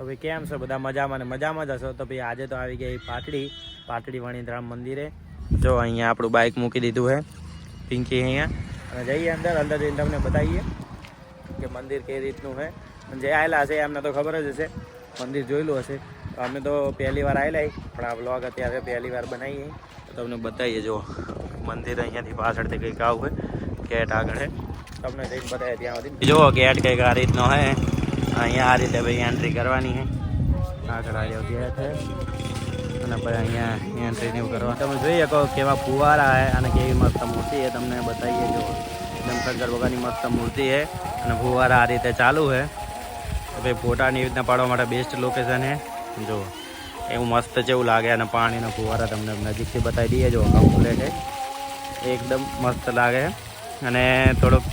તો ભાઈ કેમ છો બધા? મજામાં ને મજામાં જ હશો. તો ભાઈ આજે તો આવી ગઈ પાટડી વણીધામ મંદિરે. જો અહીંયા આપણું બાઇક મૂકી દીધું છે પિંકી અહીંયા, અને જઈએ અંદર જઈને તમને બતાવીએ કે મંદિર કઈ રીતનું છે. જે આવેલા હશે એમને તો ખબર જ હશે, મંદિર જોયેલું હશે. અમે તો પહેલી વાર આવેલા, પણ આ બ્લોગ અત્યારે પહેલી વાર બનાવીએ તો તમને બતાવીએ. જો મંદિર અહીંયાથી પાછળથી કંઈક આવું છે, ગેટ આગળ છે, તમને જઈને બતાવીએ ત્યાં સુધી. જો ગેટ કંઈક આ રીતનો છે, અહીંયા આ રીતે ભાઈ એન્ટ્રી કરવાની છે. આગળ આવ્યો ગેટ છે અને પછી અહીંયા એન્ટ્રીને એવું કરવા તમે જોઈએ કહો કેવા ફુવારા છે અને કેવી મસ્ત મૂર્તિ છે, તમને બતાવીએ. જો એકદમ શંકર ભગવાનની મસ્ત મૂર્તિ છે અને ફુવારા આ રીતે ચાલુ છે. ભાઈ ફોટાની રીતના પાડવા માટે બેસ્ટ લોકેશન છે. જો એવું મસ્ત જેવું લાગે અને પાણીના ફુવારા તમને નજીકથી બતાવી દઈએ. જો કમ્પ્લેટ છે, એકદમ મસ્ત લાગે. અને થોડુંક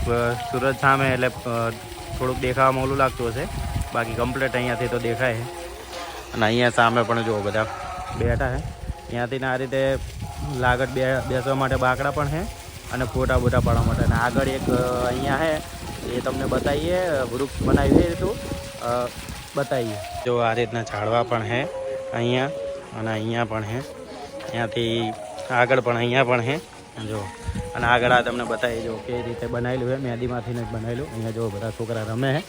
સૂરજ સામે એટલે થોડુંક દેખાવામાં ઓલું લાગતું હશે, બાકી કમ્પ્લેટ અહીંયાથી તો દેખાય છે. અને અહીંયા સામે પણ જો બધા બેઠા છે, ત્યાંથી આ રીતે લાગત બેસવા માટે બાકડા પણ છે અને ફોટા બોટા પાડવા માટે. અને આગળ એક અહીંયા છે એ તમને બતાવીએ, વૃક્ષ બનાવી હતું બતાવીએ. જો આ રીતના ઝાડવા પણ છે અહીંયા, અને અહીંયા પણ છે, ત્યાંથી આગળ પણ અહીંયા પણ છે. જો અને આગળ આ તમને બતાવી જો કઈ રીતે બનાવેલું છે, મેદીમાંથી જ બનાવેલું. અહીંયા જો બધા છોકરા રમે છે,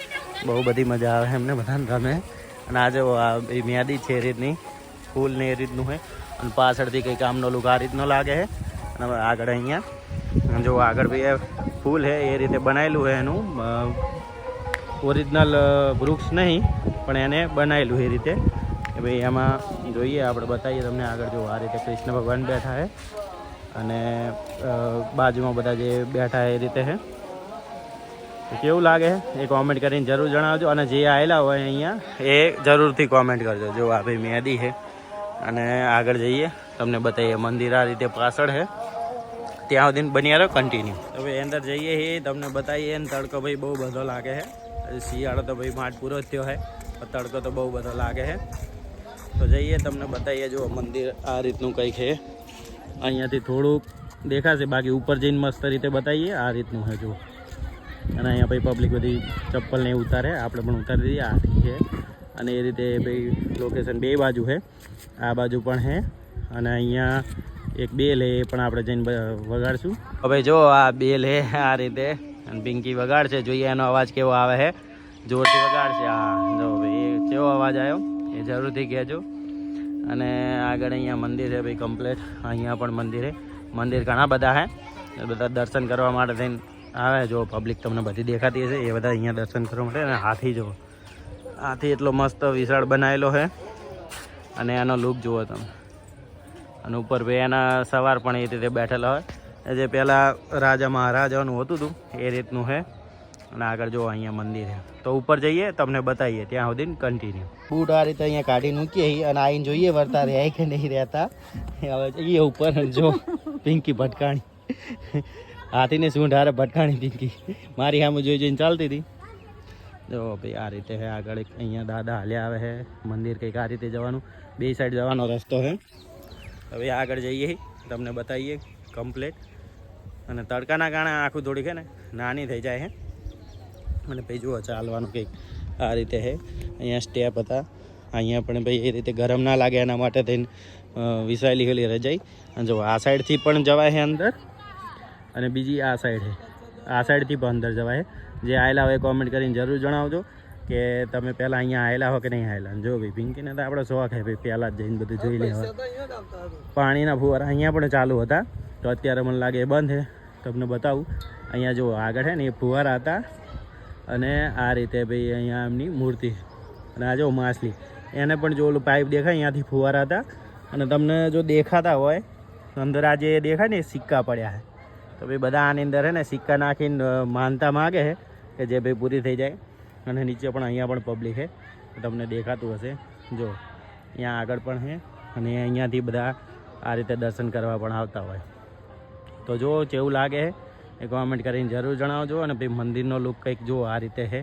બહુ બધી મજા આવે એમને બધાને રમે. અને આ જો આ મેદી છે એ રીતની, ફૂલ ને એ રીતનું છે. અને પાછળથી કંઈ કામનો લુક આ રીતનો લાગે છે. અને આગળ અહીંયા જો આગળ ભાઈ ફૂલ છે એ રીતે બનાવેલું છે, એનું ઓરિજિનલ વૃક્ષ નહીં પણ એને બનાવેલું એ રીતે કે ભાઈ એમાં જોઈએ. આપણે બતાવીએ તમને આગળ. જો આ રીતે કૃષ્ણ ભગવાન બેઠા છે અને બાજુમાં બધા જે બેઠા એ રીતે છે. કેવું લાગે એ કોમેન્ટ કરીને જરૂર જણાવજો. અને જે આવેલા હોય અહીંયા એ જરૂરથી કોમેન્ટ કરજો. જો આ ભાઈ મેદી છે અને આગળ જઈએ તમને બતાવીએ. મંદિર આ રીતે પાછળ છે, ત્યાં સુધી બની રહ્યો કન્ટિન્યુ. તો ભાઈ અંદર જઈએ એ તમને બતાવીએ. ને તડકો ભાઈ બહુ બધો લાગે છે. શિયાળો તો ભાઈ માટ પૂરો જ થયો છે, તડકો તો બહુ બધો લાગે છે. તો જઈએ તમને બતાવીએ. જો મંદિર આ રીતનું કંઈક છે, અહીંયાથી થોડુંક દેખાશે, બાકી ઉપર જઈને મસ્ત રીતે બતાવીએ. આ રીતનું છે જો. અને અહીંયા ભાઈ પબ્લિક બધી ચપ્પલ ને ઉતારે, આપણે પણ ઉતારી દઈએ. આથી છે અને એ રીતે ભાઈ લોકેશન બે બાજુ છે, આ બાજુ પણ છે અને અહીંયા એક બેલ એ પણ આપણે જઈને વગાડશું. હવે જો આ બેલ છે આ રીતે, અને પિંકી વગાડશે. જોઈએ એનો અવાજ કેવો આવે છે, જોરથી વગાડશે. હા જો ભાઈ કેવો અવાજ આવ્યો એ જરૂરથી કહેજો. અને આગળ અહીંયા મંદિર છે ભાઈ કમ્પ્લેટ. અહીંયા પણ મંદિર છે, મંદિર ઘણા બધા છે, બધા દર્શન કરવા માટે થઈને આવે. જો પબ્લિક તમને બધી દેખાતી હશે, એ બધા અહીંયા દર્શન કરવા માટે. અને હાથી જો, હાથી એટલો મસ્ત વિશાળ બનાવેલો છે અને એનો લુક જુઓ તમે. અને ઉપર ભાઈ એના સવાર પણ એ રીતે બેઠેલા હોય, જે પહેલાં રાજા મહારાજાનું હોતું હતું એ રીતનું છે. અને આગળ જો અહીંયા મંદિર છે. તો ઉપર જઈએ તમને બતાવીએ, ત્યાં સુધી કન્ટિન્યુ. બૂટ આ રીતે અહીંયા કાઢી મૂકીએ અને આવીને જોઈએ વરતા રહે કે નહીં રહેતા. હવે જઈએ ઉપર. જો પિંકી ભટકાણી, હાથીને શું ઢારે ભટકાણી પિંકી મારી સામે જોઈને ચાલતી હતી. જો ભાઈ આ રીતે છે આગળ. અહીંયા દાદા હાલ્યા આવે છે, મંદિર કંઈક આ રીતે જવાનું, બે સાઈડ જવાનો રસ્તો છે. હવે આગળ જઈએ તમને બતાવીએ કમ્પ્લેટ. અને તડકાના કારણે આખું થોડીક છે ને નાની થઈ જાય છે. અને ભાઈ જુઓ ચાલવાનું કંઈક આ રીતે છે. અહીંયા સ્ટેપ હતા, અહીંયા પણ ભાઈ એ રીતે ગરમ ના લાગે એના માટે થઈને વિસાયેલી ગયેલી રજાઈ. અને જો આ સાઈડથી પણ જવાય છે અંદર, અને બીજી આ સાઈડ છે, આ સાઈડથી પણ અંદર જવાય. જે આવેલા હોય કોમેન્ટ કરીને જરૂર જણાવજો કે તમે પહેલાં અહીંયા આવેલા હો કે નહીં આવેલા. જો ભાઈ પિંકીને તો આપણે શોખ છે ભાઈ પહેલાં જ જઈને બધું જોઈ લેવા. પાણીના ફુવારા અહીંયા પણ ચાલુ હતા, તો અત્યારે મને લાગે એ બંધ છે. તમને બતાવું. અહીંયા જો આગળ છે ને એ ફુવારા હતા, અને આ રીતે ભાઈ અહીંયા એમની મૂર્તિ. અને આ જો માછલી, એને પણ જો ઓલું પાઇપ દેખાય અહીંયાથી ફુવારા હતા. અને તમને જો દેખાતા હોય અંદર આ જે દેખાય ને એ સિક્કા પડ્યા છે. તો ભાઈ બધા આની અંદર છે ને સિક્કા નાખીને માનતા માગે છે કે જે ભાઈ પૂરી થઈ જાય. અને નીચે પણ અહીંયા પણ પબ્લિક છે, તમને દેખાતું હશે. જો અહીંયા આગળ પણ છે, અને અહીંયાથી બધા આ રીતે દર્શન કરવા પણ આવતા હોય. તો જો કેવું લાગે છે એ કોમેન્ટ કરીને જરૂર જણાવજો. અને ભાઈ મંદિરનો લુક કંઈક જો આ રીતે છે.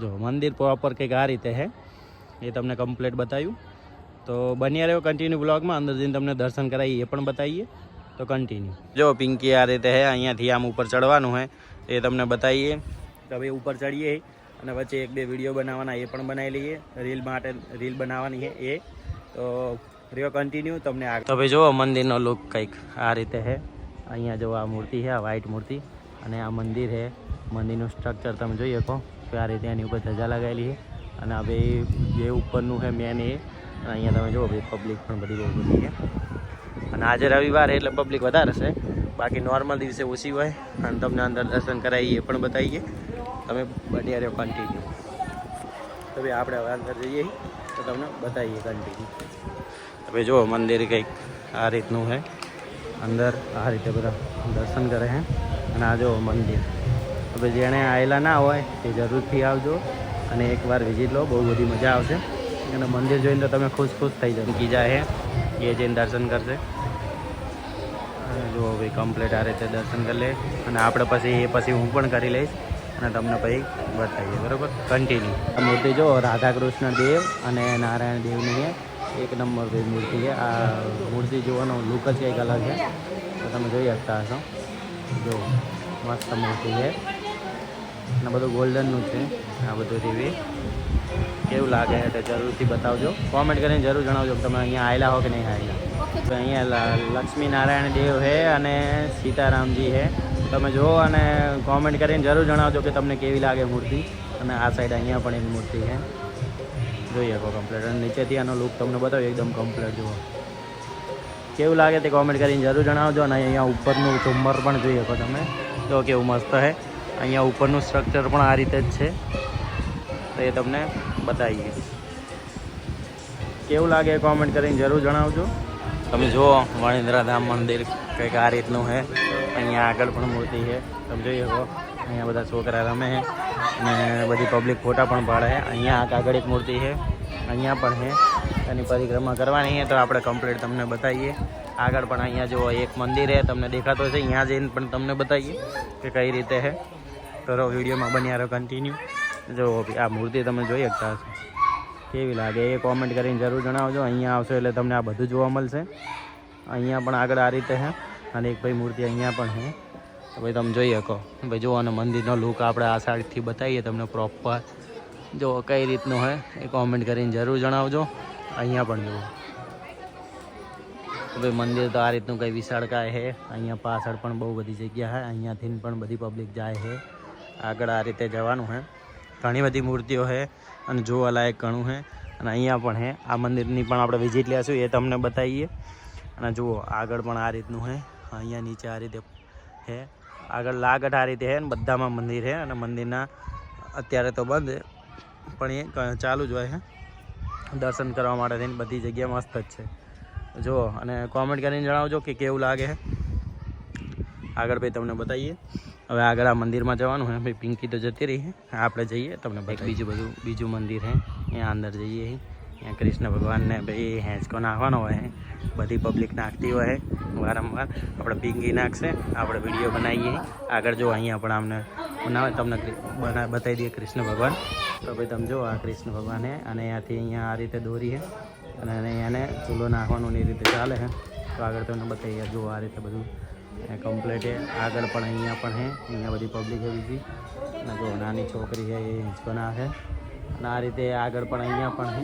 જો મંદિર પ્રોપર કંઈક આ રીતે છે, એ તમને કમ્પ્લીટ બતાવ્યું. તો બન્યા રહ્યો કન્ટિન્યુ બ્લોગમાં. અંદર જઈને તમને દર્શન કરાવીએ એ પણ બતાવીએ. તો કન્ટિન્યુ. જો પિંકી આ રીતે છે, અહીંયાથી આમ ઉપર ચડવાનું છે એ તમને બતાવીએ. તો ભાઈ ઉપર ચડીએ અને વચ્ચે 1-2 વિડીયો બનાવવાના એ પણ બનાવી લઈએ. રીલ બનાવવાની છે એ. તો રહ્યો કન્ટિન્યુ તમને આગળ. તો ભાઈ જુઓ મંદિરનો લુક કંઈક આ રીતે છે. અહીંયા જો આ મૂર્તિ છે, આ વ્હાઈટ મૂર્તિ, અને આ મંદિર છે. મંદિરનું સ્ટ્રક્ચર તમે જોઈ શકો કે આ રીતે એની ઉપર ધજા લગાવેલી છે. અને આ ભાઈ જે ઉપરનું છે મેન એ. અહીંયા તમે જુઓ ભાઈ પબ્લિક પણ બધી બહુ બધી છે. અને આજે રવિવાર એટલે પબ્લિક વધારે છે, બાકી નોર્મલ દિવસે ઓછી હોય. અને તમને અંદર દર્શન કરાવીએ એ પણ બતાવીએ. તમે બન્યા રહ્યો કન્ટિન્યુ. તો ભાઈ આપણે હવે અંદર જઈએ તો તમને બતાવીએ કન્ટિન્યુ. હવે જુઓ મંદિર કંઈક આ રીતનું છે. અંદર આ રીતે બધા દર્શન કરે છે. અને આ જુઓ મંદિર. હવે જેણે આવેલા ના હોય તે જરૂરથી આવજો અને એકવાર વિઝિટ લો, બહુ બધી મજા આવશે. અને મંદિર જોઈને તો તમે ખુશ થઈ જાઓ. કીજા છે એ જઈને દર્શન કરશે. જો ભાઈ કમ્પ્લીટ આ રીતે દર્શન કરી લે. અને આપણે પછી હું પણ કરી લઈશ અને તમને પછી બતાવીએ, બરાબર? કન્ટિન્યુ. આ મૂર્તિ જો રાધા કૃષ્ણ દેવ અને નારાયણ દેવની છે. એક નંબર ભાઈ મૂર્તિ છે. આ મૂર્તિ જોવાનો લુક જ કંઈક અલગ છે. તો તમે જોઈ શકતા હશો. જો મસ્ત મૂર્તિ છે અને બધું ગોલ્ડનનું છે. આ બધું ટીવી કેવું લાગે તો જરૂરથી બતાવજો. કોમેન્ટ કરીને જરૂર જણાવજો કે તમે અહીંયા આવેલા હો કે નહીં આવેલા. તો અહીંયા લક્ષ્મી નારાયણ દેવ છે અને સીતારામજી છે. તમે જુઓ અને કોમેન્ટ કરીને જરૂર જણાવજો કે તમને કેવી લાગે મૂર્તિ. અને આ સાઈડ અહીંયા પણ એક મૂર્તિ છે, જોઈ શકો કમ્પ્લીટ. અને નીચેથી આનો લુક તમને બતાવ્યો એકદમ કમ્પ્લીટ. જુઓ કેવું લાગે તે કોમેન્ટ કરીને જરૂર જણાવજો. અને અહીંયા ઉપરનું ઝુમ્મર પણ જોઈ શકો તમે, તો કેવું મસ્ત છે. અહીંયા ઉપરનું સ્ટ્રક્ચર પણ આ રીતે જ છે, તો એ તમને બતાવીએ. કેવું લાગે કોમેન્ટ કરીને જરૂર જણાવજો. તમે જુઓ વણિન્દ્રધામ મંદિર કંઈક આ રીતનું છે. અહીંયા આગળ પણ મૂર્તિ છે, તમે જોઈ શકો. અહીંયા બધા છોકરા રમે છે અને બધી પબ્લિક ફોટા પણ પાડે છે. અહીંયા આગળ એક મૂર્તિ છે, અહીંયા પણ છે. એની પરિક્રમા કરવાની છે તો આપણે કમ્પ્લીટ તમને બતાવીએ. આગળ પણ અહીંયા જુઓ એક મંદિર છે, તમને દેખાતો છે. અહીંયા જઈને પણ તમને બતાવીએ કે કઈ રીતે છે. કરો વિડીયોમાં બન્યા રહો કન્ટિન્યુ. જો આ મૂર્તિ તમે જોઈ શકતા હશો, કેવી લાગે એ કોમેન્ટ કરીને જરૂર જણાવજો. અહીંયા આવશો એટલે તમને આ બધું જોવા મળશે. અહીંયા પણ આગળ આ રીતે છે અને એક ભાઈ મૂર્તિ અહીંયા પણ છે. તો ભાઈ તમે જોઈ શકો. ભાઈ જુઓ અને મંદિરનો લુક આપણે આ સાઈડથી બતાવીએ તમને પ્રોપર. જો કઈ રીતનું હોય એ કોમેન્ટ કરીને જરૂર જણાવજો. અહીંયા પણ જુઓ ભાઈ મંદિર તો આ રીતનું કંઈ વિશાળકાય છે. અહીંયા પાછળ પણ બહુ બધી જગ્યા છે. અહીંયાથી પણ બધી પબ્લિક જાય છે. આગળ આ રીતે જવાનું છે. ઘણી બધી મૂર્તિઓ છે અને જોવાલાયક ઘણું છે. અને અહીંયા પણ છે. આ મંદિરની પણ આપણે વિઝિટ લેશું, એ તમને બતાવીએ. અને જુઓ આગળ પણ આ રીતનું છે. અહીંયા નીચે આ રીતે છે. આગળ લાગટ આ રીતે છે ને બધામાં મંદિર છે. અને મંદિરના અત્યારે તો બંધ પણ એ ચાલુ જ હોય છે. દર્શન કરવા માટે થઈને બધી જગ્યા મસ્ત જ છે. જુઓ અને કોમેન્ટ કરીને જણાવજો કે કેવું લાગે છે. આગળ ભાઈ તમને બતાવીએ. હવે આગળ આ મંદિરમાં જવાનું છે. ભાઈ પિંકી તો જતી રહી છે, આપણે જઈએ તમને બીજું મંદિર છે. ત્યાં અંદર જઈએ. ત્યાં કૃષ્ણ ભગવાનને ભાઈ હેંચકો નાખવાનો હોય. બધી પબ્લિક નાખતી હોય વારંવાર. આપણે પિંકી નાખશે, આપણે વિડીયો બનાવીએ. આગળ જો અહીંયા પણ આમને બનાવે તમને બતાવી દઈએ કૃષ્ણ ભગવાન. તો ભાઈ તમે જો આ કૃષ્ણ ભગવાન છે અને અહીંયાથી અહીંયા આ રીતે દોરી છે અને અહીંયાને ચૂલો નાખવાનું એ રીતે ચાલે છે. તો આગળ તમને બતાવીએ. જો આ રીતે બધું કમ્પ્લીટ છે. આગળ પણ અહીંયા પણ છે. અહીંયા બધી પબ્લિક છે બીજી. અને જો નાની છોકરી છે એ હિંચકો નાખે. અને આ રીતે આગળ પણ અહીંયા પણ છે.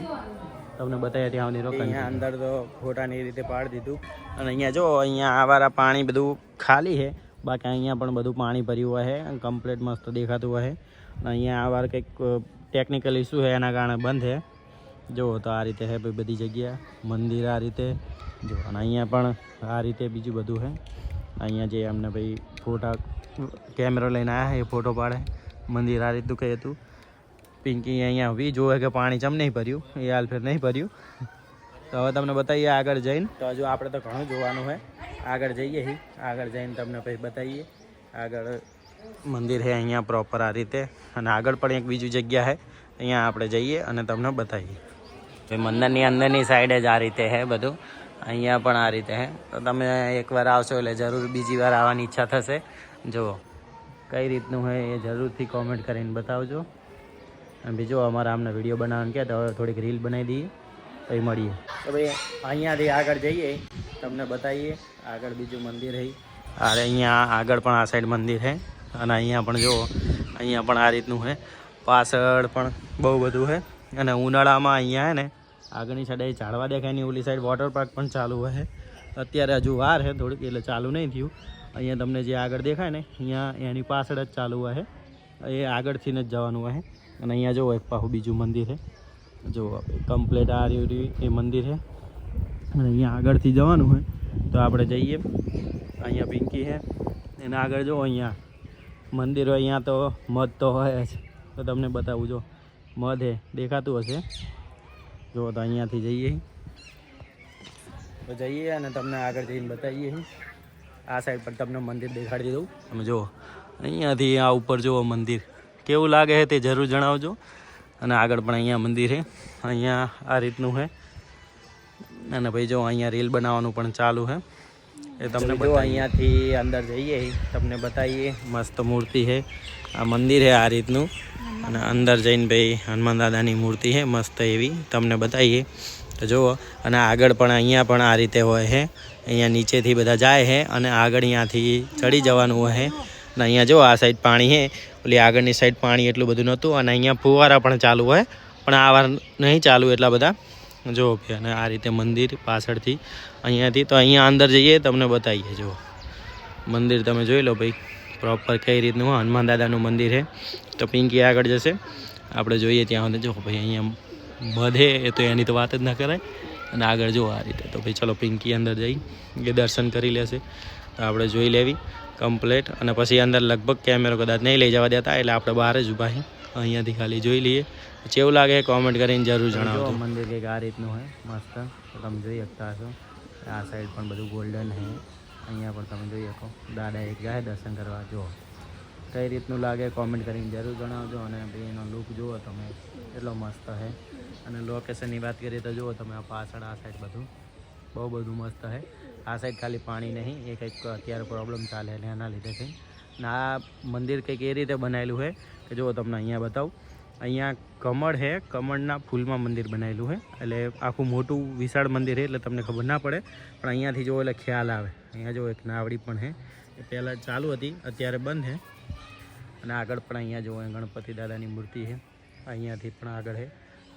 તમને બતાવ્યા ત્યાં સુધી રોકાય. અહીંયા અંદર તો ફોટાની રીતે પાડી દીધું. અને અહીંયા જો અહીંયા આવારા પાણી બધું ખાલી છે, બાકી અહીંયા પણ બધું પાણી ભર્યું હોય છે. કમ્પ્લીટ મસ્ત દેખાતું હોય. અને અહીંયા આવાર કંઈક ટેકનિકલ ઇસ્યુ છે એના કારણે બંધ છે. જુઓ તો આ રીતે છે બધી જગ્યા. મંદિર આ રીતે જો. અને અહીંયા પણ આ રીતે બીજું બધું છે. અહીંયા જે અમને ભાઈ ફોટા કેમેરો લઈને આવ્યા એ ફોટો પાડે. મંદિર આ રીતનું કંઈ હતું. પિંકી અહીંયા વી જોવે કે પાણી ચમ નહીં ભર્યું, એ હાલ ફેર નહીં ભર્યું. તો હવે તમને બતાવીએ આગળ જઈને. તો હજુ આપણે તો ઘણું જોવાનું છે. આગળ જઈએ. આગળ જઈને તમને પછી બતાવીએ. આગળ મંદિર છે અહીંયા પ્રોપર આ રીતે. અને આગળ પણ એક બીજી જગ્યા છે, અહીંયા આપણે જઈએ અને તમને બતાવીએ. મંદિરની અંદરની સાઈડે જ આ રીતે છે બધું. અહીંયા પણ આ રીતે છે. તો તમે એકવાર આવશો એટલે જરૂર બીજી વાર આવવાની ઈચ્છા થશે. જુઓ કઈ રીતનું હોય એ જરૂરથી કોમેન્ટ કરીને બતાવજો. અને બીજું અમારા અમને વિડીયો બનાવવાનું કહે તો હવે થોડીક રીલ બનાવી દઈએ તો એ મળીએ. તો ભાઈ અહીંયાથી આગળ જઈએ, તમને બતાવીએ. આગળ બીજું મંદિર છે. અરે અહીંયા આગળ પણ આ સાઈડ મંદિર છે. અને અહીંયા પણ જુઓ, અહીંયા પણ આ રીતનું છે. પાછળ પણ બહુ બધું છે. અને ઉનાળામાં અહીંયા હે ને આગળની સાઈડ ઝાડવા દેખાય ને ઓલી સાઈડ વોટર પાર્ક પણ ચાલુ છે. અત્યારે હજુ વાર છે થોડીક એટલે ચાલુ નહીં થયું. અહીંયા તમને જે આગળ દેખાય ને અહીંયા એની પાછળ જ ચાલુ છે. એ આગળથી જ જવાનું છે. અને અહીંયા જુઓ એક પાછું બીજું મંદિર છે. જો કમ્પ્લીટ આ રહ્યું એ મંદિર છે. અને અહીંયા આગળથી જવાનું હોય તો આપણે જઈએ. અહીંયા પિંકી છે એના આગળ જુઓ અહીંયા મંદિર હોય. અહીંયા તો મધ તો હોય જ. તો તમને બતાવું જો મધ છે દેખાતું હશે. જુઓ તો અહીંયાથી જઈએ તો જઈએ અને તમને આગળ જઈને બતાવીએ. આ સાઈડ પર તમને મંદિર દેખાડી દઉં. તમે જુઓ અહીંયાથી આ ઉપર જુઓ મંદિર કેવું લાગે છે તે જરૂર જણાવજો. અને આગળ પણ અહીંયા મંદિર છે. અહીંયા આ રીતનું છે. અને ભાઈ જો અહીંયા રીલ બનાવવાનું પણ ચાલુ છે. એ તમને જો અહીંયાથી અંદર જઈએ તમને બતાવીએ. મસ્ત મૂર્તિ છે. આ મંદિર છે આ રીતનું. અને અંદર જઈને ભાઈ હનુમાન દાદાની મૂર્તિ છે મસ્ત એવી તમને બતાવીએ તો જુઓ. અને આગળ પણ અહીંયા પણ આ રીતે હોય છે. અહીંયા નીચેથી બધા જાય છે અને આગળ અહીંયાથી ચડી જવાનું હોય છે. અને અહીંયા જો આ સાઈડ પાણી છે. ઓલી આગળની સાઈડ પાણી એટલું બધું નહોતું. અને અહીંયા ફુવારા પણ ચાલુ હોય પણ આ વાર નહીં ચાલુ એટલા બધા. જો અને આ રીતે મંદિર પાછળથી અહીંયાથી તો અહીંયા અંદર જઈએ તમને બતાવીએ. જુઓ મંદિર તમે જોઈ લો ભાઈ પ્રોપર કઈ રીતનું હનુમાન દાદાનું મંદિર છે. તો પિંકી આગળ જશે આપણે જોઈએ ત્યાં સુધી. જો ભાઈ અહીંયા બધે એ તો એની તો વાત જ ના કરાય. અને આગળ જુઓ આ રીતે. તો ભાઈ ચલો પિંકી અંદર જઈ એ દર્શન કરી લેશે. તો આપણે જોઈ લેવી કમ્પ્લેટ. અને પછી અંદર લગભગ કેમેરો કદાચ નહીં લઈ જવા દેતા એટલે આપણે બહાર જ ઊભા છીએ. અહીંયાથી ખાલી જોઈ લઈએ. કેવું લાગે કોમેન્ટ કરીને જરૂર જણાવજો. મંદિર કંઈક આ રીતનું હોય મસ્ત. તો તમે જોઈ શકતા હશો. આ સાઈડ પણ બધું ગોલ્ડન છે. અહીંયા પણ તમે જોઈ શકો દાદા એક જાય દર્શન કરવા. જુઓ કઈ રીતનું લાગે કોમેન્ટ કરીને જરૂર જણાવજો. અને ભાઈ એનો લુક જુઓ તમે એટલો મસ્ત છે. અને લોકેશનની વાત કરીએ તો જુઓ તમે આ પાછળ આ સાઈડ બધું બહુ બધું મસ્ત છે. આ સાઈડ ખાલી પાણી નહીં એ કંઈક અત્યારે પ્રોબ્લેમ ચાલે એટલે એના લીધે થઈ. અને આ મંદિર કંઈક એ રીતે બનાવેલું છે કે જુઓ તમને અહીંયા બતાવું. અહીંયા કમળ છે. કમળના ફૂલમાં મંદિર બનાવેલું છે. એટલે આખું મોટું વિશાળ મંદિર છે એટલે તમને ખબર ના પડે. પણ અહીંયાથી જો એટલે ખ્યાલ આવે. અહીંયા જો એક નાવડી પણ છે. એ પહેલાં ચાલુ હતી અત્યારે બંધ છે. અને આગળ પણ અહીંયા જો ગણપતિ દાદાની મૂર્તિ છે. અહીંયાથી પણ આગળ છે.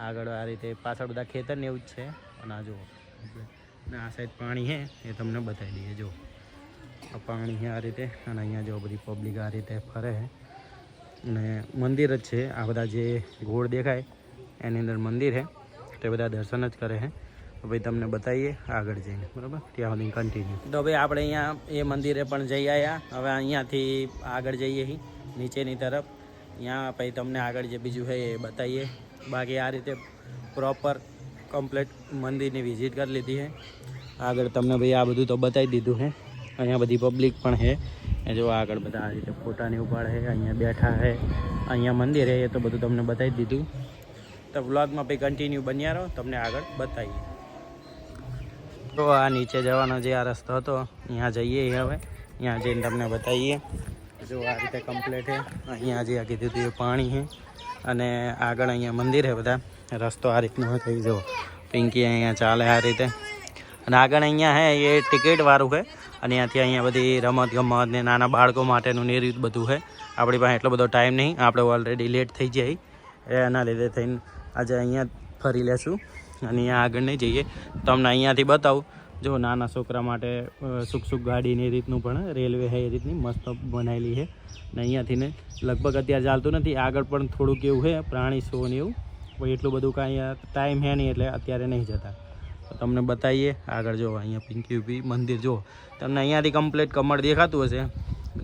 આગળ આ રીતે પાછળ બધા ખેતરને એવું જ છે. અને આ જુઓ અને આ સાઈડ પાણી છે એ તમને બતાવી દઈએ. જો આ પાણી છે આ રીતે. અને અહીંયા જો બધી પબ્લિક આ રીતે ફરે છે. અને મંદિર જ છે. આ બધા જે ગોળ દેખાય એની અંદર મંદિર છે. તે બધા દર્શન જ કરે છે. તો ભાઈ તમને બતાવીએ આગળ જઈને બરાબર. ત્યાં સુધી કન્ટિન્યુ. તો ભાઈ આપણે અહીંયા એ મંદિરે પણ જઈ આવ્યા. હવે અહીંયાથી આગળ જઈએ નીચેની તરફ. અહીંયા પછી તમને આગળ જે બીજું છે એ બતાવીએ. બાકી આ રીતે પ્રોપર કમ્પ્લીટ મંદિરની વિઝિટ કરી લીધી છે. આગળ તમને ભાઈ આ બધું તો બતાવી દીધું છે. અહીંયા બધી પબ્લિક પણ છે. એ જો આગળ બધા આ રીતે ફોટાની ઉપાડે છે. અહીંયા બેઠા છે. અહીંયા મંદિર છે એ તો બધું તમને બતાવી દીધું. તો વ્લોગમાં ભાઈ કન્ટિન્યુ બન્યા રહો. તમને આગળ બતાવીએ. તો આ નીચે જવાનો જે આ રસ્તો હતો અહીંયા જઈએ. હવે અહીંયા જઈને તમને બતાવીએ. જો આ રીતે કમ્પ્લીટ છે. અહીંયા જે કીધું હતું એ પાણી છે. અને આગળ અહીંયા મંદિર છે બધા. રસ્તો આ રીતનો થઈ જુઓ પિંકી અહીંયા ચાલે આ રીતે. અને આગળ અહીંયા છે એ ટિકિટવાળું છે. અને ત્યાંથી અહીંયા બધી રમત ગમત ને નાના બાળકો માટેનું ને રીત બધું છે. આપણી પાસે એટલો બધો ટાઈમ નહીં. આપણે ઓલરેડી લેટ થઈ જાય એના લીધે થઈને આજે અહીંયા ફરી લેશું. અને અહીંયા આગળ નહીં જઈએ. તમને અહીંયાથી બતાવું. જો નાના છોકરા માટે સુખ ગાડીની રીતનું પણ રેલવે છે એ રીતની મસ્ત બનાવેલી છે. ને અહીંયાથી ને લગભગ અત્યારે ચાલતું નથી. આગળ પણ થોડુંક એવું છે પ્રાણી શો ને એવું. પણ એટલું બધું કાંઈ ટાઈમ છે નહીં એટલે અત્યારે નહીં જતા. તો તમને બતાવીએ આગળ. જો અહીંયા પિંકી ઉભી મંદિર જો તમને અહીંયાથી કમ્પ્લીટ કમળ દેખાતું હશે.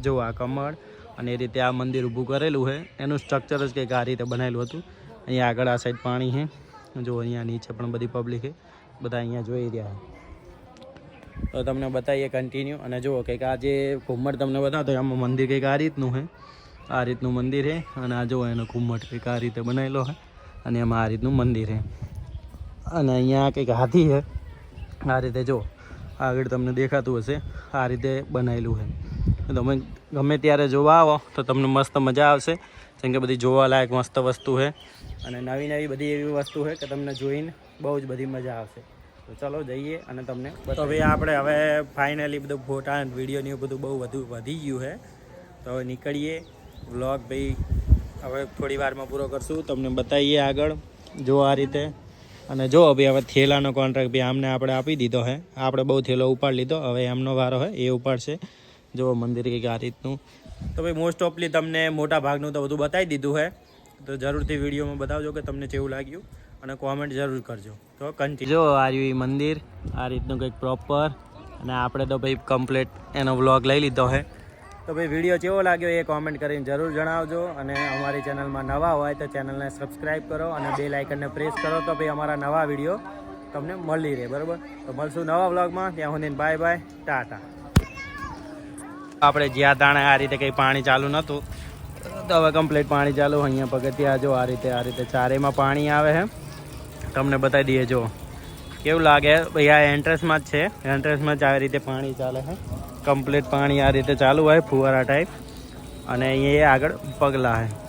જો આ કમળ અને એ રીતે આ મંદિર ઊભું કરેલું છે. એનું સ્ટ્રક્ચર જ કંઈક આ રીતે બનાવેલું હતું. અહીંયા આગળ આ સાઈડ પાણી છે. જો અહીંયા નીચે પણ બધી પબ્લિક છે. બધા અહીંયા જોઈ રહ્યા છે. તો તમને બતાવીએ કન્ટિન્યુ. અને જુઓ કંઈક આ જે ઘુમ્મટ તમને બતાવતો આમાં મંદિર કંઈક આ રીતનું છે. આ રીતનું મંદિર છે. અને આ જુઓ એનો ઘુમ્મટ કંઈક આ રીતે બનાવેલો છે. અને એમાં આ રીતનું મંદિર છે. અને અહીંયા કંઈક હાથી છે આ રીતે. જો આગળ તમને દેખાતું હશે આ રીતે બનાવેલું છે. તમે ગમે ત્યારે જોવા આવો તો તમને મસ્ત મજા આવશે. જેમ કે બધી જોવાલાયક મસ્ત વસ્તુ છે. અને નવી નવી બધી એવી વસ્તુ છે કે તમને જોઈને બહુ જ બધી મજા આવશે. તો ચલો જઈએ અને તમને તો ભાઈ આપણે હવે ફાઇનલી બધું ફોટા અને વિડીયો ને બધું બહુ વધી ગયું છે. તો હવે નીકળીએ. વ્લોગ ભાઈ હવે થોડી વારમાં પૂરો કરશું, તમને બતાવીએ આગળ. જો આ રીતે. અને જો હવે થેલાનો કોન્ટ્રાક્ટ બી આમને આપણે આપી દીધો હે. આપણે બહુ થેલો ઉપાડી લીધો, હવે એમનો વારો હે, એ ઉપાડશે. જો મંદિર કંઈક આ રીતનું. તો ભાઈ મોસ્ટ ઓફલી તમને મોટા ભાગનું તો બધું બતાવી દીધું હે. તો જરૂરથી વિડીયોમાં બતાવજો કે તમને કેવું લાગ્યું અને કોમેન્ટ જરૂર કરજો. તો કન્ટિન્યુ. જો આ રહ્યું મંદિર આ રીતનું કંઈક પ્રોપર. અને આપણે તો ભાઈ કમ્પ્લીટ એનો વ્લોગ લઈ લીધો હે. તો ભાઈ વિડીયો કેવો લાગ્યો એ કોમેન્ટ કરીને જરૂર જણાવજો. અને અમારી ચેનલમાં નવા હોય તો ચેનલને સબસ્ક્રાઈબ કરો અને બેલ આઇકનને પ્રેસ કરો તો ભાઈ અમારા નવા વિડીયો તમને મળી રહે. બરાબર, તો મળશું નવા વ્લોગમાં. ત્યાં સુધી બાય બાય, ટાટા. આપણે જ્યાં તાણે આ રીતે કંઈ પાણી ચાલુ નહોતું, તો હવે કમ્પ્લીટ પાણી ચાલુ. અહીંયા પગથિયા જો આ રીતે ચારેમાં પાણી આવે છે. તમને બતાવી દઈએ જો કેવું લાગે ભાઈ. આ એન્ટ્રન્સમાં જ છે, એન્ટ્રન્સમાં જ આવી રીતે પાણી ચાલે છે. કમ્પ્લીટ પાણી આ રીતે ચાલુ હોય ફુવારા ટાઈપ. અને અહીંયા આગળ પગલાં છે.